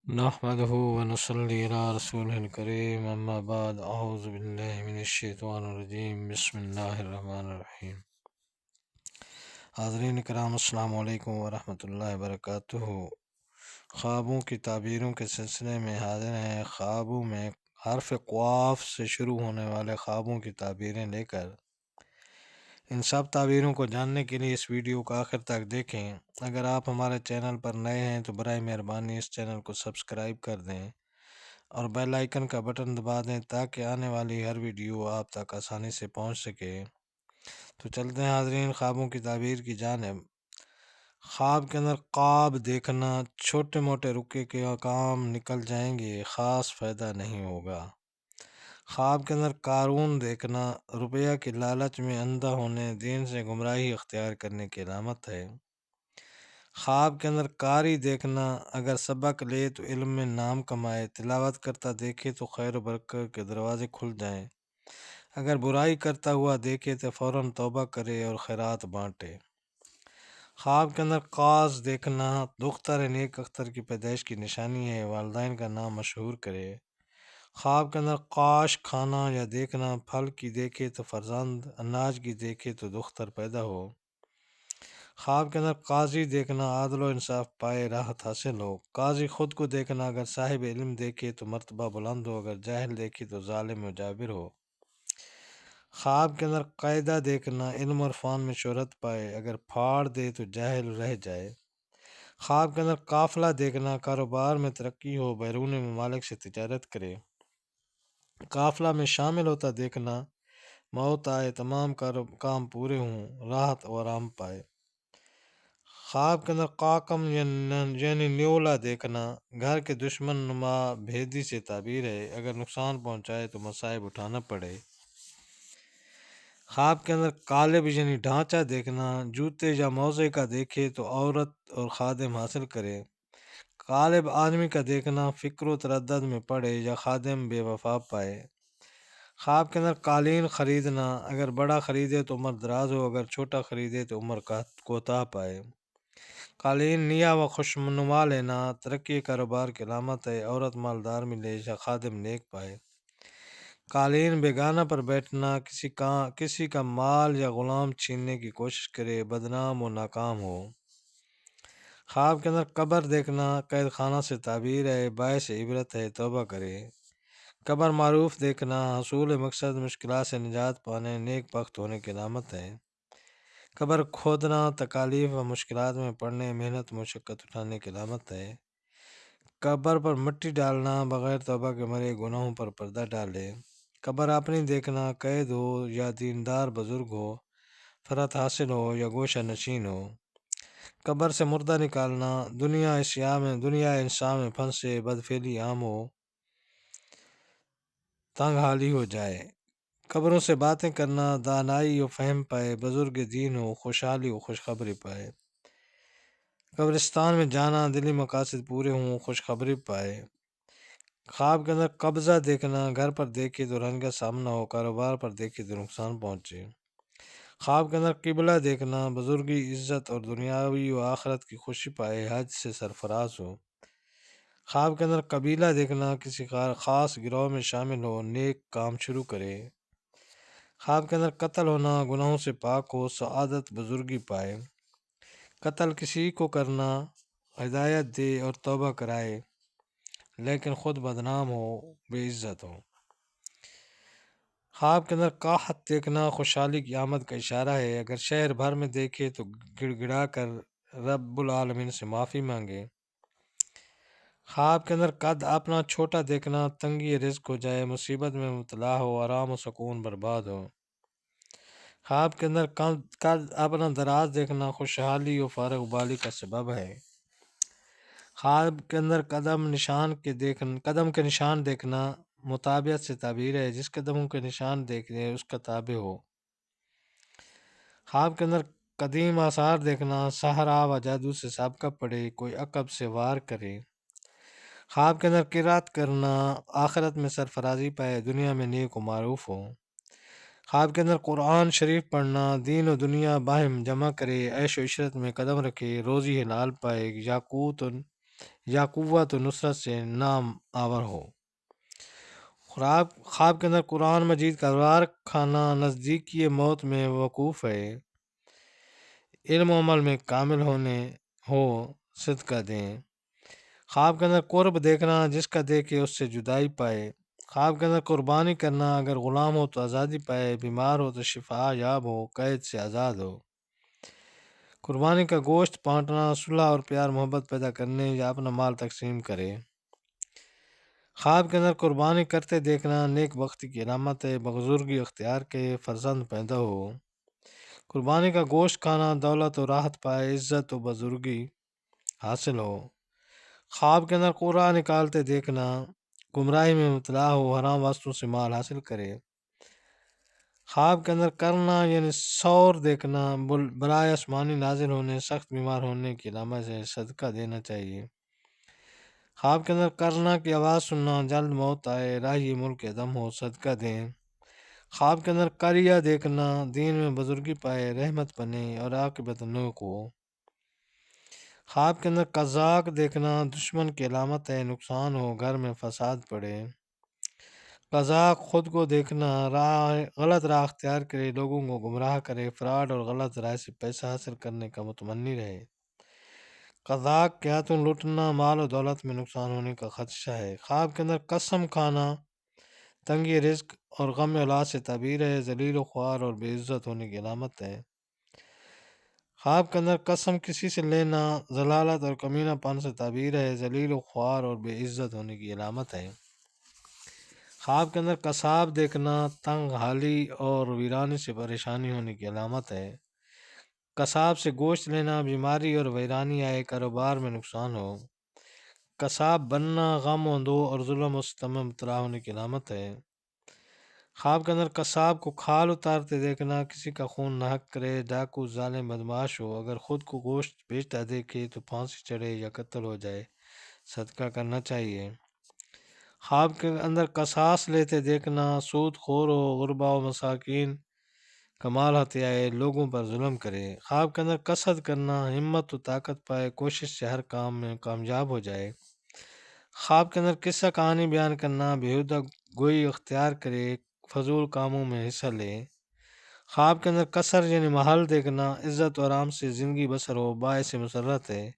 نحمده ونصلي على رسوله الكريم اما بعد اعوذ بالله من الشیطان الرجیم بسم اللہ الرحمن الرحیم۔ حاضرین کرام السلام علیکم ورحمۃ اللہ وبرکاتہ۔ خوابوں کی تعبیروں کے سلسلے میں حاضر ہیں۔ خوابوں میں حرف قاف سے شروع ہونے والے خوابوں کی تعبیریں لے کر ان سب تعبیروں کو جاننے کے لیے اس ویڈیو کو آخر تک دیکھیں۔ اگر آپ ہمارے چینل پر نئے ہیں تو برائے مہربانی اس چینل کو سبسکرائب کر دیں اور بیل آئیکن کا بٹن دبا دیں تاکہ آنے والی ہر ویڈیو آپ تک آسانی سے پہنچ سکے۔ تو چلتے ہیں حاضرین خوابوں کی تعبیر کی جانب۔ خواب کے اندر خواب دیکھنا، چھوٹے موٹے رکے کے کام نکل جائیں گے، خاص فائدہ نہیں ہوگا۔ خواب کے اندر قارون دیکھنا، روپیہ کی لالچ میں اندھا ہونے، دین سے گمراہی اختیار کرنے کی علامت ہے۔ خواب کے اندر قاری دیکھنا، اگر سبق لے تو علم میں نام کمائے، تلاوت کرتا دیکھے تو خیر و برکت کے دروازے کھل جائیں، اگر برائی کرتا ہوا دیکھے تو فوراً توبہ کرے اور خیرات بانٹے۔ خواب کے اندر قاز دیکھنا، دختر نیک اختر کی پیدائش کی نشانی ہے، والدین کا نام مشہور کرے۔ خواب کے اندر قاش کھانا یا دیکھنا، پھل کی دیکھے تو فرزند، اناج کی دیکھے تو دختر پیدا ہو۔ خواب کے اندر قاضی دیکھنا، عدل و انصاف پائے، راحت حاصل ہو۔ قاضی خود کو دیکھنا، اگر صاحب علم دیکھے تو مرتبہ بلند ہو، اگر جاہل دیکھے تو ظالم و جابر ہو۔ خواب کے اندر قاعدہ دیکھنا، علم اور فن میں شہرت پائے، اگر پھاڑ دے تو جاہل رہ جائے۔ خواب کے اندر قافلہ دیکھنا، کاروبار میں ترقی ہو، بیرون ممالک سے تجارت کرے۔ قافلہ میں شامل ہوتا دیکھنا، موت آئے، تمام کام پورے ہوں، راحت اور آرام پائے۔ خواب کے اندر قاقم یعنی نیولا دیکھنا، گھر کے دشمن نما بھیدی سے تعبیر ہے، اگر نقصان پہنچائے تو مصائب اٹھانا پڑے۔ خواب کے اندر قالب یعنی ڈھانچہ دیکھنا، جوتے یا موزے کا دیکھے تو عورت اور خادم حاصل کرے۔ قالب آدمی کا دیکھنا، فکر و تردد میں پڑے یا خادم بے وفا پائے۔ خواب کے اندر قالین خریدنا، اگر بڑا خریدے تو عمر دراز ہو، اگر چھوٹا خریدے تو عمر کوتاہ پائے۔ قالین نیا و خوشنما لینا، ترقی کاروبار کی علامت ہے، عورت مالدار ملے یا خادم نیک پائے۔ قالین بیگانہ پر بیٹھنا، کسی کا مال یا غلام چھیننے کی کوشش کرے، بدنام و ناکام ہو۔ خواب کے اندر قبر دیکھنا، قید خانہ سے تعبیر ہے، باعث عبرت ہے، توبہ کرے۔ قبر معروف دیکھنا، حصول مقصد، مشکلات سے نجات پانے، نیک بخت ہونے کی علامت ہے۔ قبر کھودنا، تکالیف و مشکلات میں پڑنے، محنت مشقت اٹھانے کی علامت ہے۔ قبر پر مٹی ڈالنا، بغیر توبہ کے مرے گناہوں پر پردہ ڈالے۔ قبر اپنی دیکھنا، قید ہو یا دیندار بزرگ ہو، فرات حاصل ہو یا گوشہ نشین ہو۔ قبر سے مردہ نکالنا، دنیا انسان میں پھنسے، بدفعلی عام ہو، تنگ حالی ہو جائے۔ قبروں سے باتیں کرنا، دانائی و فہم پائے، بزرگ دین ہو، خوشحالی و خوشخبری پائے۔ قبرستان میں جانا، دلی مقاصد پورے ہوں، خوشخبری پائے۔ خواب کے اندر قبضہ دیکھنا، گھر پر دیکھے تو رنج کا سامنا ہو، کاروبار پر دیکھے تو نقصان پہنچے۔ خواب کے اندر قبلہ دیکھنا، بزرگی، عزت اور دنیاوی و آخرت کی خوشی پائے، حج سے سرفراز ہو۔ خواب کے اندر قبیلہ دیکھنا، کسی خاص گروہ میں شامل ہو، نیک کام شروع کرے۔ خواب کے اندر قتل ہونا، گناہوں سے پاک ہو، سعادت بزرگی پائے۔ قتل کسی کو کرنا، ہدایت دے اور توبہ کرائے، لیکن خود بدنام ہو، بے عزت ہو۔ خواب کے اندر قحط دیکھنا، خوشحالی کی آمد کا اشارہ ہے، اگر شہر بھر میں دیکھے تو گڑ گڑا کر رب العالمین سے معافی مانگے۔ خواب کے اندر قد اپنا چھوٹا دیکھنا، تنگی رزق ہو جائے، مصیبت میں مبتلا ہو، آرام و سکون برباد ہو۔ خواب کے اندر قد اپنا دراز دیکھنا، خوشحالی و فارغ بالی کا سبب ہے۔ خواب کے اندر قدم کے نشان دیکھنا، مطابعت سے تعبیر ہے، جس قدموں کے نشان دیکھ رہے اس کا تابع ہو۔ خواب کے اندر قدیم آثار دیکھنا، سحرا و جادو سے سابقہ پڑے، کوئی عقب سے وار کرے۔ خواب کے اندر قرات کرنا، آخرت میں سرفرازی پائے، دنیا میں نیک و معروف ہو۔ خواب کے اندر قرآن شریف پڑھنا، دین و دنیا باہم جمع کرے، عیش و عشرت میں قدم رکھے، روزی حلال پائے، یاقوت یا قوت و نصرت سے نام آور ہو۔ خواب کے اندر قرآن مجید کا وار کھانا نزدیکی موت میں وقوف ہے، علم و عمل میں کامل ہونے ہو صدقہ دیں۔ خواب کے اندر قرب دیکھنا، جس کا دیکھے اس سے جدائی پائے۔ خواب کے اندر قربانی کرنا، اگر غلام ہو تو آزادی پائے، بیمار ہو تو شفا یاب ہو، قید سے آزاد ہو۔ قربانی کا گوشت بانٹنا، صلح اور پیار محبت پیدا کرنے یا اپنا مال تقسیم کرے۔ خواب کے اندر قربانی کرتے دیکھنا نیک بختی کی علامت ہے، بزرگی اختیار کے فرزند پیدا ہو۔ قربانی کا گوشت کھانا، دولت و راحت پائے، عزت و بزرگی حاصل ہو۔ خواب کے اندر قرآن نکالتے دیکھنا، گمراہی میں مبتلا ہو، حرام واسطوں سے مال حاصل کرے۔ خواب کے اندر کرنا یعنی سور دیکھنا، برائے آسمانی نازل ہونے، سخت بیمار ہونے کی علامت سے صدقہ دینا چاہیے۔ خواب کے اندر کرنا کی آواز سننا، جلد موت آئے، راہی ملک عدم ہو، صدقہ دیں۔ خواب کے اندر قریہ دیکھنا، دین میں بزرگی پائے، رحمت بنے اور عاقبت نیک ہو۔ خواب کے اندر قزاق دیکھنا، دشمن کی علامت ہے، نقصان ہو، گھر میں فساد پڑے۔ قزاق خود کو دیکھنا، غلط راہ اختیار کرے، لوگوں کو گمراہ کرے، فراڈ اور غلط رائے سے پیسہ حاصل کرنے کا متمنی رہے۔ قزاق کے ہاتھوں لوٹنا، مال و دولت میں نقصان ہونے کا خدشہ ہے۔ خواب کے اندر قسم کھانا، تنگی رزق اور غم اولاد سے تعبیر ہے، ذلیل و خوار اور بے عزت ہونے کی علامت ہے۔ خواب کے اندر قسم کسی سے لینا، ضلالت اور کمینہ پن سے تعبیر ہے، ذلیل و خوار اور بے عزت ہونے کی علامت ہے۔ خواب کے اندر قصاب دیکھنا، تنگ حالی اور ویرانی سے پریشانی ہونے کی علامت ہے۔ قصاب سے گوشت لینا، بیماری اور ویرانی آئے، کاروبار میں نقصان ہو۔ قصاب بننا، غم و اندوہ اور ظلم و ستم میں مبتلا ہونے کی علامت ہے۔ خواب کے اندر قصاب کو کھال اتارتے دیکھنا، کسی کا خون ناحق کرے، ڈاکو ظالم بدماش ہو، اگر خود کو گوشت بیچتا دیکھے تو پھانسی چڑھے یا قتل ہو جائے، صدقہ کرنا چاہیے۔ خواب کے اندر قصاص لیتے دیکھنا، سود خور ہو، غربا و مساکین کا مال ہتھے آئے، لوگوں پر ظلم کرے۔ خواب کے اندر قصد کرنا، ہمت و طاقت پائے، کوشش سے ہر کام میں کامیاب ہو جائے۔ خواب کے اندر قصہ کہانی بیان کرنا، بےہودہ گوئی اختیار کرے، فضول کاموں میں حصہ لے۔ خواب کے اندر قصر یعنی محل دیکھنا، عزت و آرام سے زندگی بسر ہو، باعث مسرت ہے۔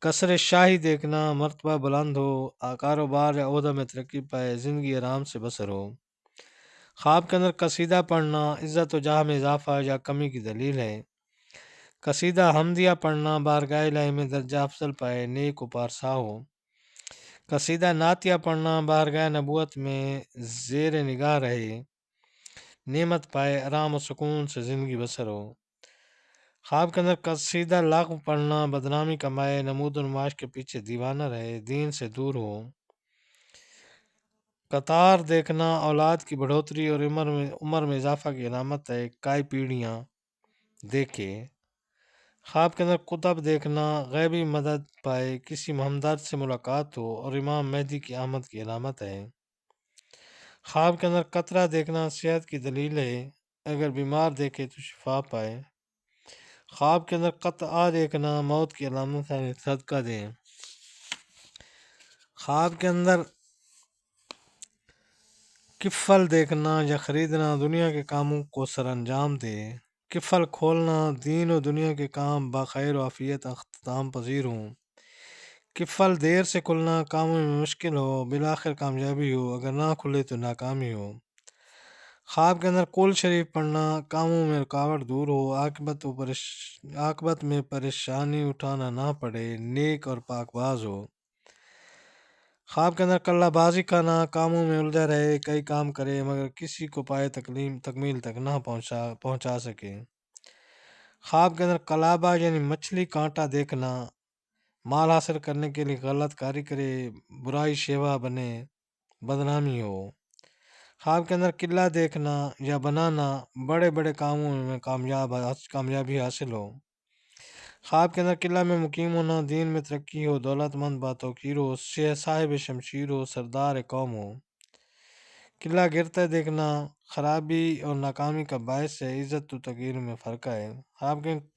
قصر شاہی دیکھنا، مرتبہ بلند ہو، کاروبار یا عہدہ میں ترقی پائے، زندگی آرام سے بسر ہو۔ خواب کے اندر قصیدہ پڑھنا، عزت و جاہ میں اضافہ یا کمی کی دلیل ہے۔ قصیدہ حمدیہ پڑھنا، بارگاہ الہی میں درجہ افضل پائے، نیک و پارسا ہو۔ قصیدہ نعتیہ پڑھنا، بارگاہ نبوت میں زیر نگاہ رہے، نعمت پائے، آرام و سکون سے زندگی بسر ہو۔ خواب کے اندر قصیدہ لغو پڑھنا، بدنامی کمائے، نمود و نمائش کے پیچھے دیوانہ رہے، دین سے دور ہو۔ قطار دیکھنا، اولاد کی بڑھوتری اور عمر میں اضافہ کی علامت ہے، کئی پیڑھیاں دیکھے۔ خواب کے اندر قطب دیکھنا، غیبی مدد پائے، کسی ہمدرد سے ملاقات ہو اور امام مہدی کی آمد کی علامت ہے۔ خواب کے اندر قطرہ دیکھنا، صحت کی دلیل ہے، اگر بیمار دیکھے تو شفا پائے۔ خواب کے اندر قطعہ دیکھنا، موت کی علامت ہے، صدقہ دیں۔ خواب کے اندر کفل دیکھنا یا خریدنا، دنیا کے کاموں کو سر انجام دے۔ کفل کھولنا، دین و دنیا کے کام بخیر و عافیت اختتام پذیر ہوں۔ کفل دیر سے کھلنا، کاموں میں مشکل ہو، بالآخر کامیابی ہو، اگر نہ کھلے تو ناکامی ہو۔ خواب کے اندر قل شریف پڑھنا، کاموں میں رکاوٹ دور ہو، عاقبت میں پریشانی اٹھانا نہ پڑے، نیک اور پاک باز ہو۔ خواب کے اندر کلہ بازی کھانا، کاموں میں الجھا رہے، کئی کام کرے مگر کسی کو پائے تکمیل تک نہ پہنچا سکے۔ خواب کے اندر کلابہ یعنی مچھلی کانٹا دیکھنا، مال حاصل کرنے کے لیے غلط کاری کرے، برائی شیوا بنے، بدنامی ہو۔ خواب کے اندر قلعہ دیکھنا یا بنانا، بڑے بڑے کاموں میں کامیابی حاصل ہو۔ خواب کے اندر قلعہ میں مقیم ہونا، دین میں ترقی ہو، دولت مند باتوقیر ہو، صاحب شمشیر ہو، سردار قوم ہو۔ قلعہ گرتا دیکھنا، خرابی اور ناکامی کا باعث ہے، عزت و تقدیر میں فرق ہے۔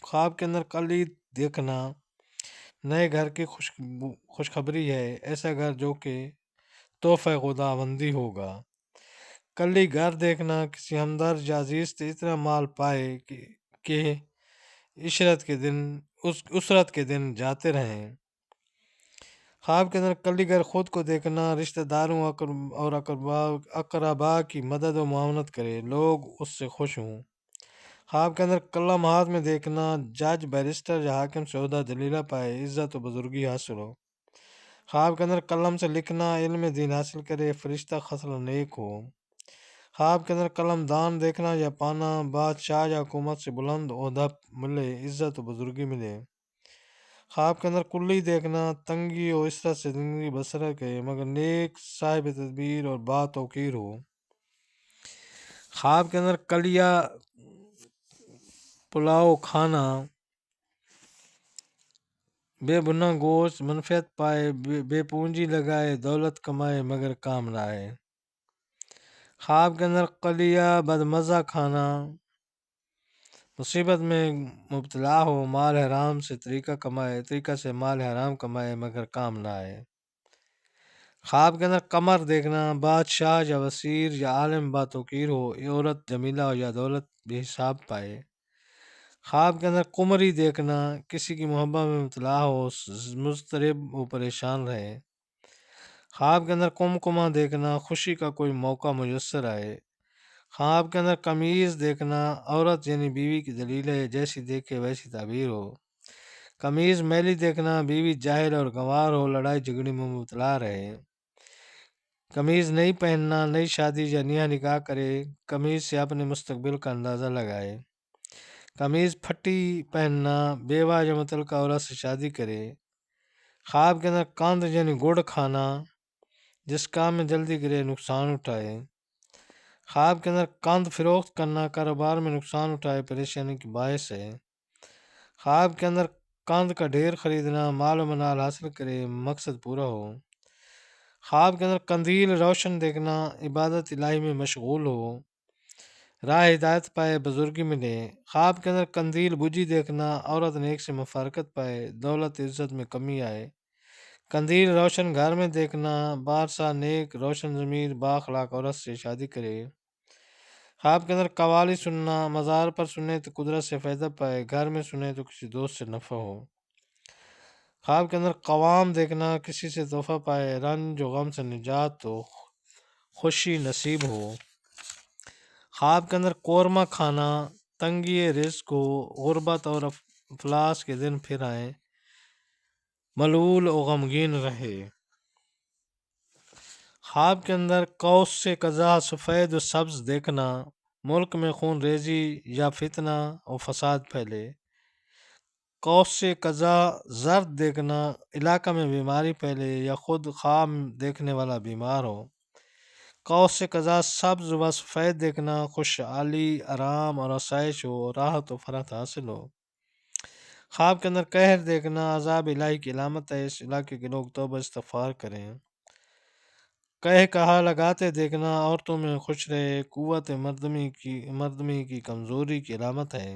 خواب کے اندر کلید دیکھنا، نئے گھر کی خوشخبری ہے، ایسا گھر جو کہ تحفہ خداوندی ہوگا۔ کلی گھر دیکھنا، کسی ہمدرد یا عزیز سے اتنا مال پائے کہ اسرت کے دن جاتے رہیں۔ خواب کے اندر کلی گھر خود کو دیکھنا، رشتہ داروں اور اقربا کی مدد و معاونت کرے، لوگ اس سے خوش ہوں۔ خواب کے اندر قلم ہاتھ میں دیکھنا، جج بیرسٹر یا حاکم سے عہدہ جلیلہ پائے، عزت و بزرگی حاصل ہو۔ خواب کے اندر قلم سے لکھنا، علم دین حاصل کرے، فرشتہ خصلہ نیک ہو۔ خواب کے اندر قلم دان دیکھنا یا پانا، بادشاہ یا حکومت سے بلند عہدہ ملے، عزت و بزرگی ملے۔ خواب کے اندر کلی دیکھنا، تنگی اور اسرت سے زندگی بسر کرے، مگر نیک صاحب تدبیر اور با توقیر ہو۔ خواب کے اندر کلیا پلاؤ کھانا، بے بنا گوشت، منفعت پائے، بے پونجی لگائے، دولت کمائے مگر کام نہ آئے۔ خواب کے اندر قلیہ بدمزہ کھانا، مصیبت میں مبتلا ہو، مال حرام سے طریقہ سے مال حرام کمائے مگر کام نہ آئے۔ خواب کے اندر قمر دیکھنا، بادشاہ یا وزیر یا عالم باتوقیر ہو، عورت جمیلہ ہو یا دولت بے حساب پائے۔ خواب کے اندر قمری دیکھنا، کسی کی محبت میں مبتلا ہو، مضطرب و پریشان رہے۔ خواب کے اندر کمکما دیکھنا، خوشی کا کوئی موقع میسر آئے۔ خواب کے اندر قمیض دیکھنا، عورت یعنی بیوی کی دلیل ہے، جیسی دیکھے ویسی تعبیر ہو۔ قمیض میلی دیکھنا، بیوی جاہل اور گنوار ہو، لڑائی جھگڑی میں مبتلا رہے۔ قمیض نہیں پہننا، نئی شادی یا نیا نکاح کرے، قمیض سے اپنے مستقبل کا اندازہ لگائے۔ قمیض پھٹی پہننا، بیوہ یا متعلقہ عورت سے شادی کرے۔ خواب کے اندر کاند یعنی گڑ کھانا، جس کام میں جلدی کرے نقصان اٹھائے۔ خواب کے اندر کاند فروخت کرنا، کاروبار میں نقصان اٹھائے، پریشانی کی باعث ہے۔ خواب کے اندر کاند کا ڈھیر خریدنا، مال و منال حاصل کرے، مقصد پورا ہو۔ خواب کے اندر قندیل روشن دیکھنا، عبادت الہی میں مشغول ہو، راہ ہدایت پائے، بزرگی ملے۔ خواب کے اندر قندیل بجھی دیکھنا، عورت نیک سے مفارقت پائے، دولت عزت میں کمی آئے۔ قندیل روشن گھر میں دیکھنا، بادشاہ نیک روشن ضمیر با اخلاق عورت سے شادی کرے۔ خواب کے اندر قوالی سننا، مزار پر سنے تو قدرت سے فائدہ پائے، گھر میں سنے تو کسی دوست سے نفع ہو۔ خواب کے اندر قوام دیکھنا، کسی سے تحفہ پائے، رنج و غم سے نجات ہو، خوشی نصیب ہو۔ خواب کے اندر قورمہ کھانا، تنگی رزق ہو، غربت اور افلاس کے دن پھر آئیں، ملول و غمگین رہے۔ خواب کے اندر قوس سے قزح سفید و سبز دیکھنا، ملک میں خون ریزی یا فتنہ و فساد پھیلے۔ قوس سے قزح زرد دیکھنا، علاقہ میں بیماری پھیلے یا خود خواب دیکھنے والا بیمار ہو۔ قوس سے قزح سبز و سفید دیکھنا، خوشحالی، آرام اور آسائش ہو، راحت و فرحت حاصل ہو۔ خواب کے اندر قہر دیکھنا، عذاب الہی کی علامت ہے، اس علاقے کے لوگ توبہ استغفار کریں۔ کہا لگاتے دیکھنا، عورتوں میں خوش رہے، قوت مردمی کی کمزوری کی علامت ہے۔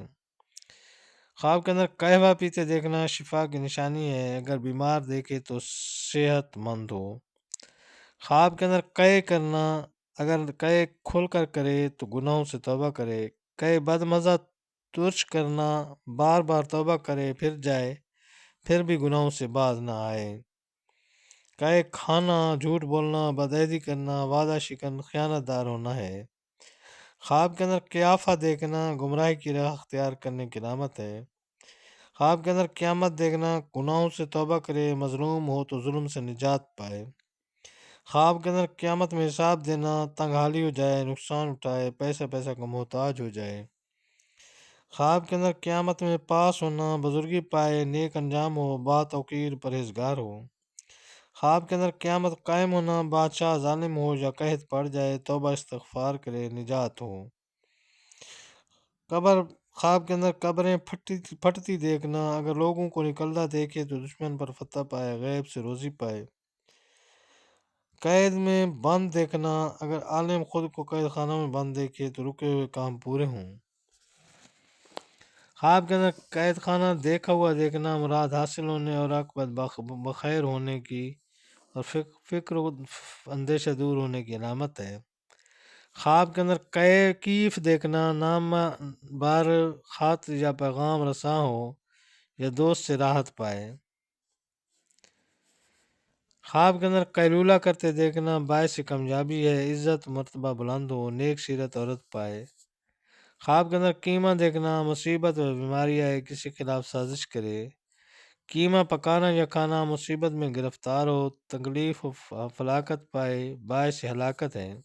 خواب کے اندر قہوہ پیتے دیکھنا، شفا کی نشانی ہے، اگر بیمار دیکھے تو صحت مند ہو۔ خواب کے اندر قے کرنا، اگر قے کھل کر کرے تو گناہوں سے توبہ کرے۔ قے بدمزہ ترش کرنا، بار بار توبہ کرے پھر جائے، پھر بھی گناہوں سے باز نہ آئے۔ قے کھانا، جھوٹ بولنا، بدعہدی کرنا، وعدہ شکن، خیانت دار ہونا ہے۔ خواب کے اندر قیافہ دیکھنا، گمراہی کی راہ اختیار کرنے کی علامت ہے۔ خواب کے اندر قیامت دیکھنا، گناہوں سے توبہ کرے، مظلوم ہو تو ظلم سے نجات پائے۔ خواب کے اندر قیامت میں حساب دینا، تنگ حالی ہو جائے، نقصان اٹھائے، پیسہ کا محتاج ہو جائے۔ خواب کے اندر قیامت میں پاس ہونا، بزرگی پائے، نیک انجام ہو، با توقیر پرہیزگار ہو۔ خواب کے اندر قیامت قائم ہونا، بادشاہ ظالم ہو یا قحط پڑ جائے، توبہ استغفار کرے، نجات ہو۔ خواب کے اندر قبریں پھٹتی دیکھنا، اگر لوگوں کو نکلتا دیکھے تو دشمن پر فتح پائے، غیب سے روزی پائے۔ قید میں بند دیکھنا، اگر عالم خود کو قید خانہ میں بند دیکھے تو رکے ہوئے کام پورے ہوں۔ خواب کے اندر قید خانہ دیکھا ہوا دیکھنا مراد حاصل ہونے اور عاقبت بخیر ہونے کی اور فکر و اندیشہ دور ہونے کی علامت ہے۔ خواب کے اندر کیف دیکھنا نام بار خاطر یا پیغام رساں ہو یا دوست سے راحت پائے۔ خواب کے اندر قیلولہ کرتے دیکھنا باعث کامیابی ہے، عزت مرتبہ بلند ہو، نیک سیرت عورت پائے۔ خواب کے اندر قیمہ دیکھنا مصیبت و بیماری آئے، کسی خلاف سازش کرے۔ قیمہ پکانا یا کھانا مصیبت میں گرفتار ہو، تکلیف و فلاکت پائے، باعث ہلاکت ہے۔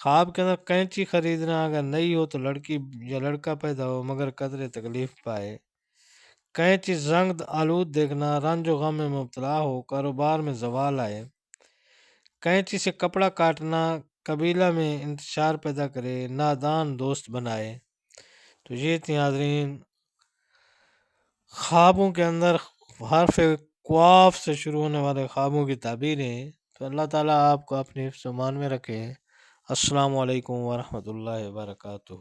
خواب کے اندر کینچی خریدنا اگر نئی ہو تو لڑکی یا لڑکا پیدا ہو مگر قدرے تکلیف پائے۔ کینچی زنگ آلود دیکھنا رنج و غم میں مبتلا ہو، کاروبار میں زوال آئے۔ کینچی سے کپڑا کاٹنا قبیلہ میں انتشار پیدا کرے، نادان دوست بنائے۔ تو یہ تھی حاضرین خوابوں کے اندر حرف قاف سے شروع ہونے والے خوابوں کی تعبیریں۔ تو اللہ تعالیٰ آپ کو اپنے حفظ و ایمان میں رکھے۔ السلام علیکم ورحمۃ اللہ وبرکاتہ۔